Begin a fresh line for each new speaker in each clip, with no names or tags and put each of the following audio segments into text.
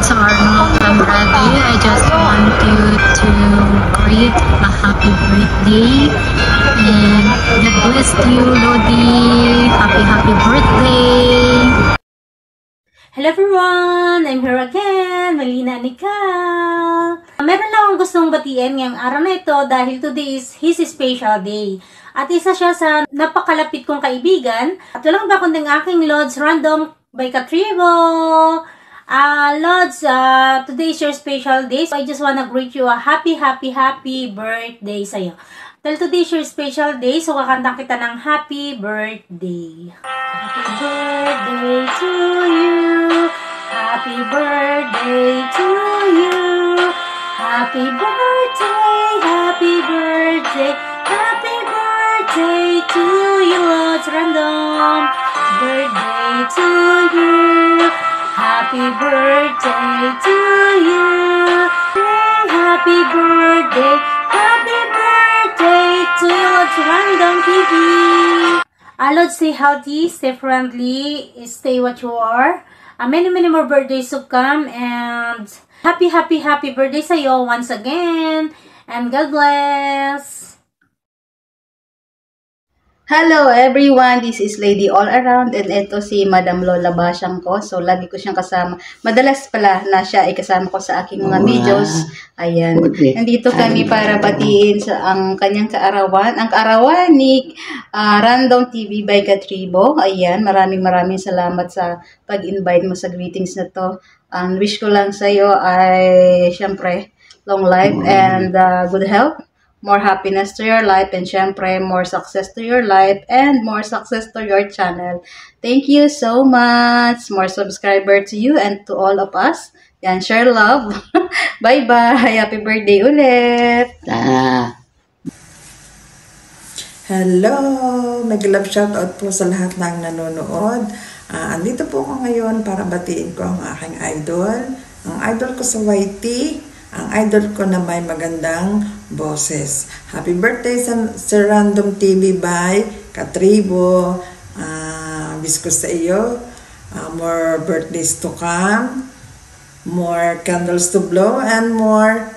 Lods Arnold Andrade. I just want you to greet a happy birthday and God bless you, Lodi. Happy birthday!
Hello everyone! I'm here again, Melina Nicole. Meron lang akong gustong batiin ngayong araw na ito dahil today is his special day. At isa siya sa napakalapit kong kaibigan. At walang ba kunding aking Lods Random by Katribo. Lods, today is your special day. So I just wanna greet you a happy birthday sa'yo. Dahil today is your special day, so kakanta kita ng happy birthday. Happy birthday to you. Happy birthday to you. Happy birthday, happy birthday, happy birthday to you, Lods Random. Birthday to you. Happy birthday to you. Happy birthday, happy birthday to you, Lods Random TV. Lods, stay healthy, stay friendly, stay what you are. Many more birthdays to come, and happy birthday sa'yo once again, and God bless!
Hello everyone, this is Lady All Around, and ito si Madam Lola Basyang ko. So lagi ko siyang kasama. Madalas pala na siya ay kasama ko sa aking mga videos. Ayan. Nandito kami para batiin sa ang kanyang kaarawan. Ang kaarawan ni Random TV by Katribo. Ayan, maraming salamat sa pag-invite mo sa greetings na to. Ang wish ko lang sa iyo ay syempre long life and good health. More happiness to your life, and syempre, more success to your life, and more success to your channel. Thank you so much. More subscriber to you and to all of us. Yan, share love. Bye-bye. Happy birthday ulit.
Hello! Mag-love shoutout po sa lahat ng nanonood. Andito po ako ngayon para batiin ko ang aking idol. Ang idol ko sa YT. Ang idol ko na may magandang boses. Happy birthday sa Random TV by Katribo. Wish ko sa iyo more birthdays to come, more candles to blow, and more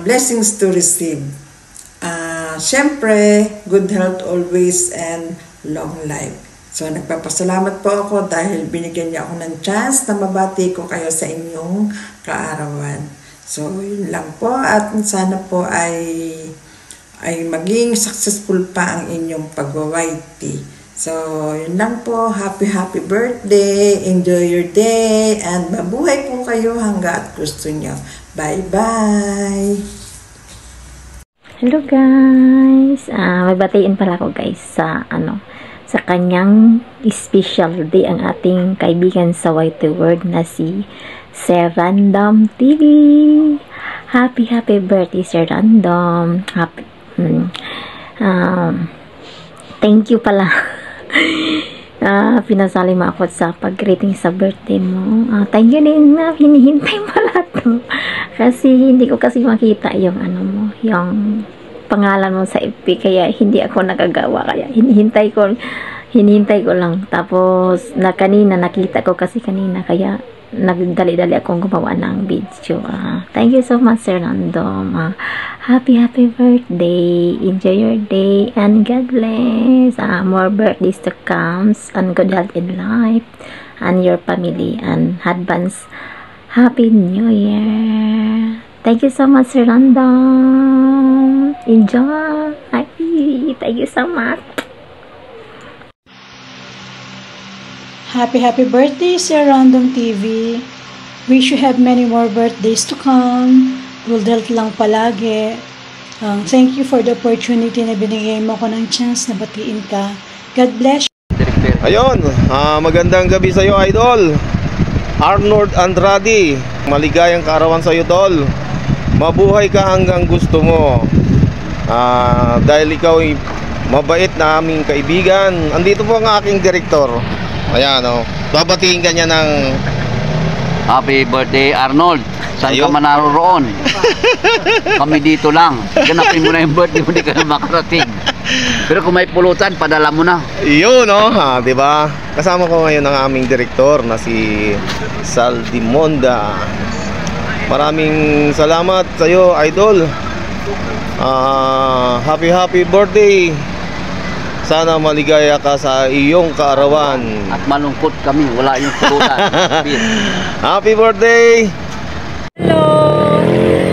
blessings to receive. Syempre, good health always and long life. So, nagpapasalamat po ako dahil binigyan niya ako ng chance na mabati ko kayo sa inyong kaarawan. So, yun lang po, at sana po ay maging successful pa ang inyong pag-YT. So, yun lang po. Happy birthday. Enjoy your day. And mabuhay po kayo hanggat gusto nyo. Bye-bye.
Hello guys. Magbatiin pala ako guys sa kanyang special day ang ating kaibigan sa YT World na si Sir Random TV. Happy birthday, Sir Random. Thank you pala. Pinasali mo ako sa pag-greeting sa birthday mo. Thank you din na hinihintay pala to. Kasi hindi ko kasi makita yung yung pangalan mo sa FB, kaya hindi ako nakagawa, kaya hinihintay ko lang. Tapos kanina nakita ko kasi kanina, kaya nagdali-dali akong gumawa ng video. Thank you so much, Sir Random. Happy birthday. Enjoy your day and God bless. More birthdays to come and good health in life and your family, and advance Happy New Year. Thank you so much, Sir Random. Enjoy. Thank you so much.
Happy birthday, Sir Random TV. Wish you have many more birthdays to come. Good health lang palagi. Thank you for the opportunity na binigay mo ko ng chance na batiin ka. God bless you.
Ayun, magandang gabi sa iyo, idol. Arnold Andrade. Maligayang kaarawan sa iyo, tol. Mabuhay ka hanggang gusto mo. Dahil ikaw ay mabait na aming kaibigan. Andito po ang aking direktor. Ayan, babatiin ka niya ng
happy birthday, Arnold. Saan ka man naroon? Kami dito lang. Ganapin mo na yung birthday mo, hindi ka na makarating. Pero kung may pulutan, padala mo na.
Yun, no? Di ba? Kasama ko ngayon ang aming direktor na si Saldimonda. Maraming salamat sa iyo, idol. Happy birthday. Sana maligaya ka sa iyong kaarawan.
At malungkot kami, wala yung pulutan.
Happy birthday.
Hello!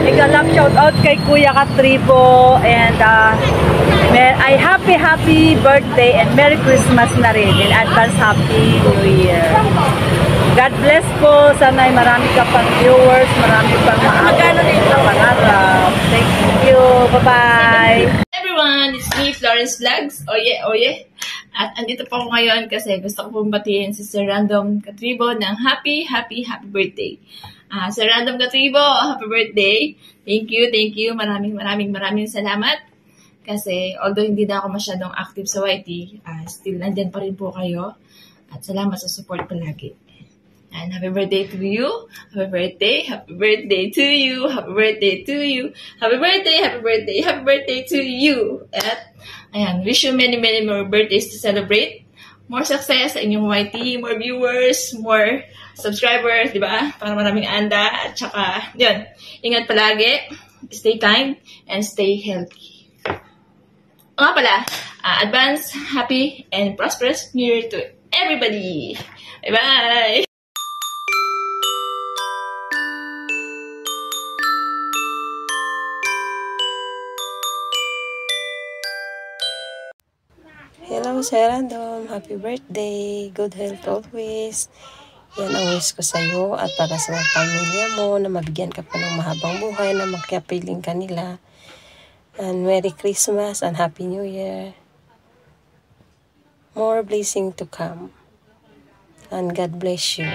Nag-love shout out kay Kuya Katribo and I happy birthday and Merry Christmas na rin in advance Happy New Year. God bless po. Sana ay marami ka pang viewers, marami pang maagano na pangarap. Thank you. Bye-bye.
Everyone, it's me, Florence Vlogs. Oh yeah. At andito po ako ngayon kasi gusto ko pong batiin si Sir Random Katribo ng happy birthday. Sir Random Katribo, happy birthday. Thank you. Maraming salamat. Kasi although hindi na ako masyadong active sa YT, still nandyan pa rin po kayo. At salamat sa support palagi. And happy birthday to you. Happy birthday to you. Happy birthday to you. Happy birthday to you. At ayan, wish you many more birthdays to celebrate. More success sa inyong YT, more viewers, more subscribers, di ba? Para maraming anda. At saka, yun, ingat palagi. Stay kind and stay healthy. O nga pala, advance, happy, and prosperous New Year to everybody. Bye-bye!
Hello, Sir Random. Happy birthday. Good health always. Yan ang wish ko sa iyo at para sa mga pamilya mo na mabigyan ka pa ng mahabang buhay na magkapiling kanila. And Merry Christmas and Happy New Year. More blessing to come. And God bless you.